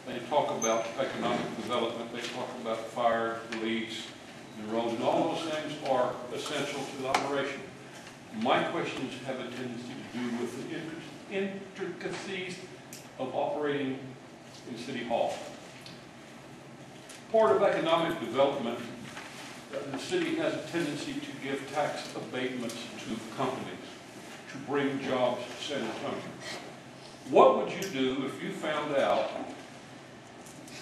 They talk about economic development, they talk about fire, police, and roads, and all those things are essential to the operation. My questions have a tendency to do with the intricacies of operating in City Hall. Part of economic development, the city has a tendency to give tax abatements to companies to bring jobs to San Antonio. What would you do if you found out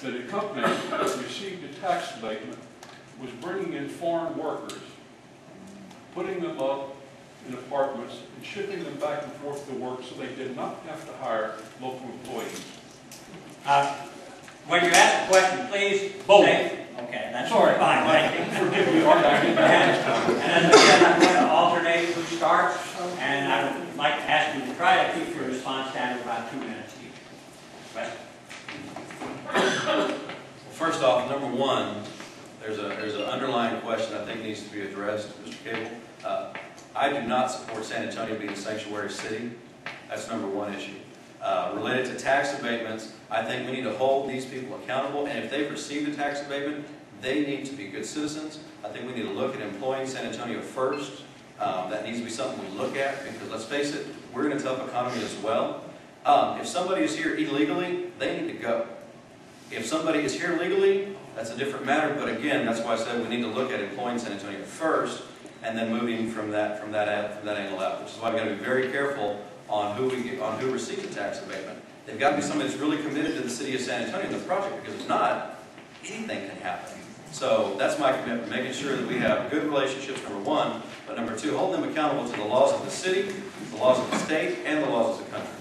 that a company that received a tax abatement was bringing in foreign workers, putting them up in apartments, and shipping them back and forth to work so they did not have to hire local employees? When you ask a question, please say, okay, that's fine, thank you. Forgive me, Art, I didn't ask. And as I said, I'm going to alternate who starts, and I would like to ask you to try to keep your response down to about 2 minutes each. Weston? Well, first off, number one, there's an underlying question I think needs to be addressed, Mr. Cable. I do not support San Antonio being a sanctuary city. That's number one issue. Related to tax abatements, I think we need to hold these people accountable, and if they've received a tax abatement, they need to be good citizens. I think we need to look at employing San Antonio first. That needs to be something we look at, because let's face it, we're in a tough economy as well. If somebody is here illegally, they need to go. If somebody is here legally, that's a different matter, but again, that's why I said we need to look at employing San Antonio first, and then moving from that angle out, which is why we've got to be very careful on who receives a tax abatement. They've got to be somebody that's really committed to the city of San Antonio and the project, because if not, anything can happen. So that's my commitment, making sure that we have good relationships, number one, but number two, hold them accountable to the laws of the city, the laws of the state, and the laws of the country.